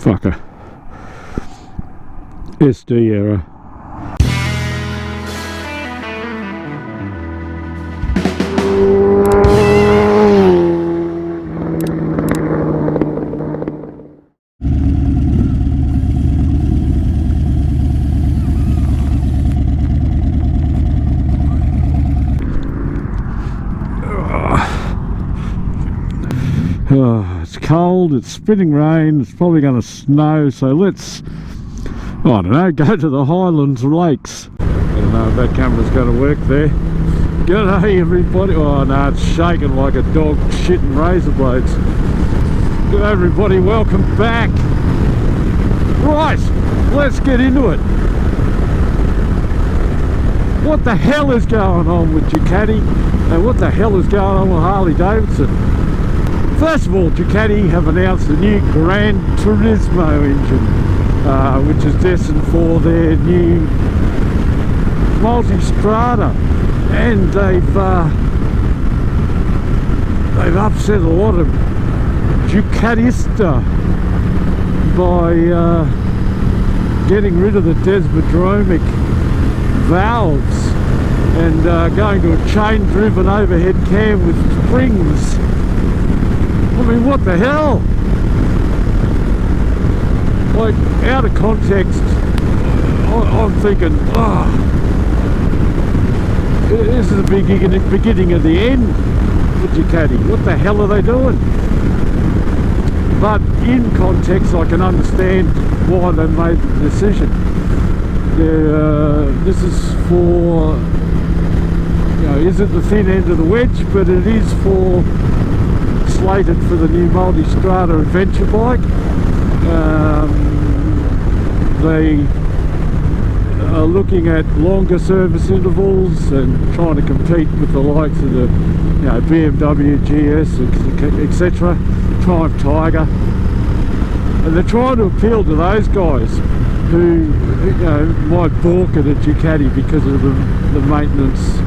Fucker. SD error. Oh, it's cold, it's spitting rain, it's probably going to snow, so let's, I don't know, go to the Highlands Lakes. I don't know if that camera's going to work there. G'day everybody. Oh no, it's shaking like a dog shitting razor blades. G'day everybody, welcome back. Right, let's get into it. What the hell is going on with Ducati, and what the hell is going on with Harley Davidson? First of all, Ducati have announced a new Gran Turismo engine, which is destined for their new multi-strada, and they've upset a lot of Ducatista by getting rid of the Desmo valves and going to a chain-driven overhead cam with springs. I mean, what the hell? Like, out of context, I'm thinking, oh, this is the beginning of the end for Ducati. What the hell are they doing? But in context, I can understand why they made the decision. This is for, you know, isn't the thin end of the wedge, but it is for slated for the new multi-strada adventure bike. They are looking at longer service intervals and trying to compete with the likes of the, you know, BMW, GS, etc. Triumph Tiger, and they're trying to appeal to those guys who, you know, might balk at a Ducati because of the maintenance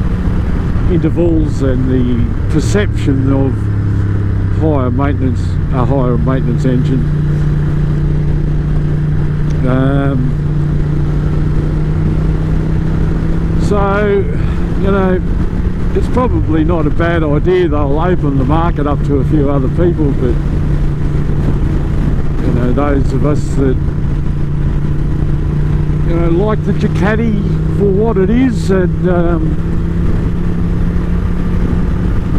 intervals and the perception of a higher maintenance engine. So, you know, it's probably not a bad idea. They'll open the market up to a few other people, but, you know, those of us that, you know, like the Ducati for what it is, and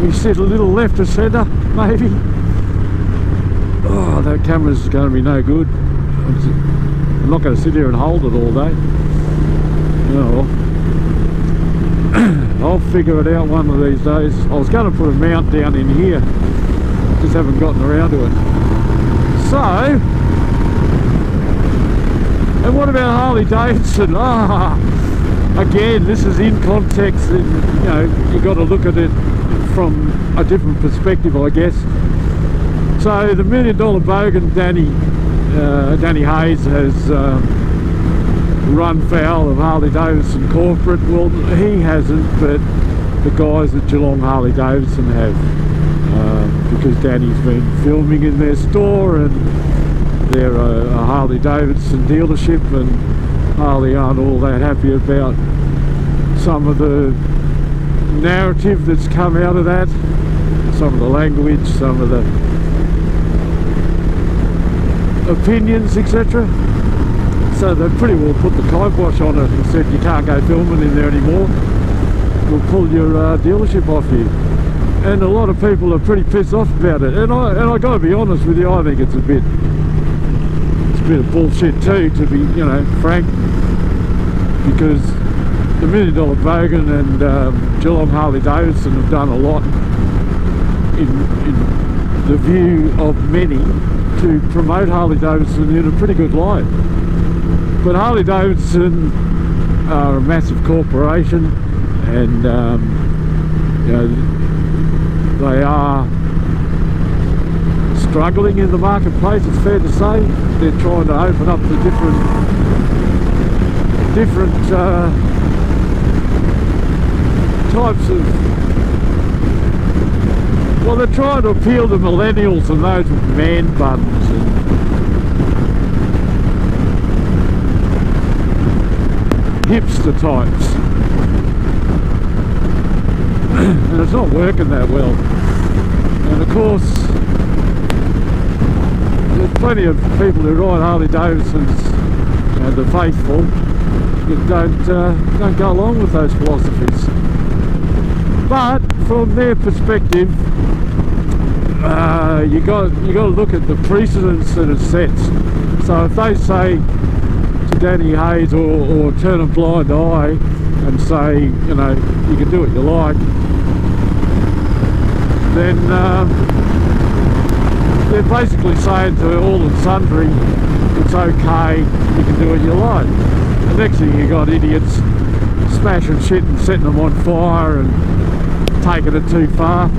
we sit a little left of centre, maybe. Oh, that camera's going to be no good. I'm not going to sit here and hold it all day. Oh, I'll figure it out one of these days. I was going to put a mount down in here, just haven't gotten around to it. So, and what about Harley Davidson? Again, this is in context, and, you know, you got to look at it from a different perspective, I guess. So the $1 million Bogan Danny Hayes has run foul of Harley Davidson corporate. Well, he hasn't, but the guys at Geelong Harley Davidson have, because Danny's been filming in their store, and they're a Harley Davidson dealership, and Harley aren't all that happy about some of the narrative that's come out of that, some of the language, some of the opinions, etc. So they pretty well put the kibosh on it and said, you can't go filming in there anymore, we'll pull your dealership off you. And a lot of people are pretty pissed off about it, and I got to be honest with you, I think it's a bit of bullshit too, to be, you know, frank, because the $1 million Bogan and Geelong Harley Davidson have done a lot in the view of many to promote Harley Davidson in a pretty good light. But Harley Davidson are a massive corporation, and you know, they are struggling in the marketplace, it's fair to say. They're trying to open up the different types of, well, they're trying to appeal to millennials and those with man buns, and hipster types. And it's not working that well. And of course, there's plenty of people who ride Harley Davidsons, the faithful, that don't go along with those philosophies. But from their perspective, you got to look at the precedents that it sets. So if they say to Danny Hayes or turn a blind eye and say, you know, you can do what you like, then they're basically saying to all and sundry, it's okay, you can do what you like. The next thing you got idiots smashing shit and setting them on fire and taking it too far.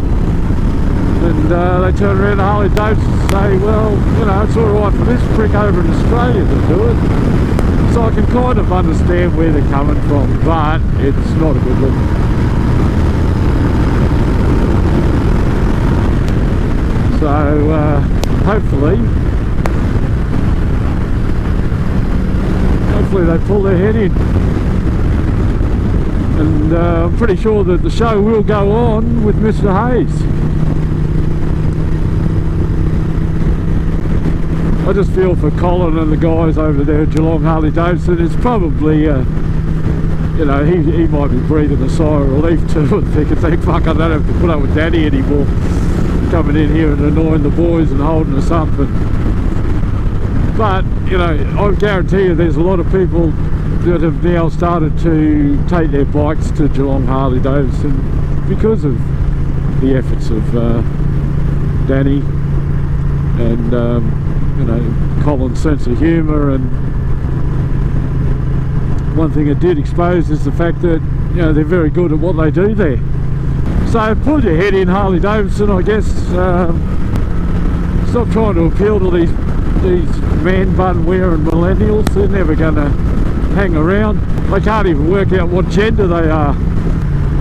And they turn around to Harley Davidson and say, well, you know, it's alright for this prick over in Australia to do it. So I can kind of understand where they're coming from, but it's not a good look. So hopefully they pull their head in. And I'm pretty sure that the show will go on with Mr. Hayes. I just feel for Colin and the guys over there at Geelong Harley Davidson. It's probably, you know, he might be breathing a sigh of relief too and thinking, fuck, I don't have to put up with Daddy anymore, coming in here and annoying the boys and holding us up. But, you know, I guarantee you there's a lot of people that have now started to take their bikes to Geelong Harley Davidson because of the efforts of Danny and you know, Colin's sense of humour. And one thing it did expose is the fact that, you know, they're very good at what they do there. So pull your head in, Harley Davidson, I guess. Stop trying to appeal to these man bun wearing millennials. They're never going to hang around. They can't even work out what gender they are.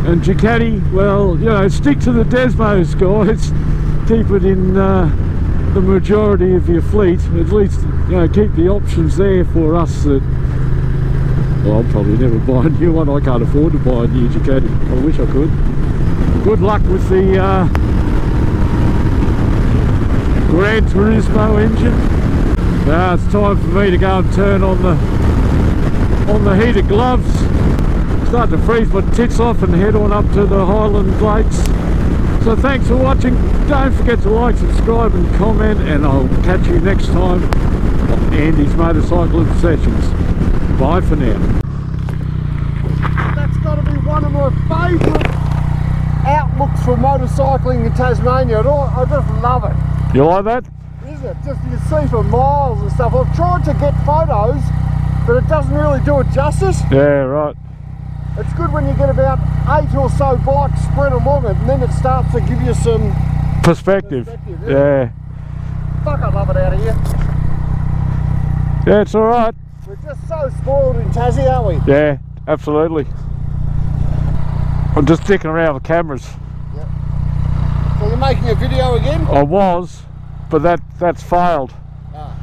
And Ducati, well, you know, stick to the Desmos, guys. Keep it in the majority of your fleet. At least, you know, keep the options there for us that, well, I'll probably never buy a new one. I can't afford to buy a new Ducati. I wish I could. Good luck with the Gran Turismo engine. Now it's time for me to go and turn on the heated gloves, start to freeze my tits off and head on up to the Highland Lakes. So thanks for watching. Don't forget to like, subscribe and comment, and I'll catch you next time on Andy's Motorcycle Obsessions. Bye for now. That's got to be one of my favourite outlooks for motorcycling in Tasmania. I just love it. You like that? Isn't it? Just you see for miles and stuff. I've tried to get photos, but it doesn't really do it justice. Yeah, right. It's good when you get about 8 or so bikes spread along it, and then it starts to give you some perspective. Yeah. Fuck, I love it out of here. Yeah, it's alright. We're just so spoiled in Tassie, aren't we? Yeah, absolutely. I'm just dicking around with cameras. Yep. So you're making a video again? I was, but that's failed. Ah.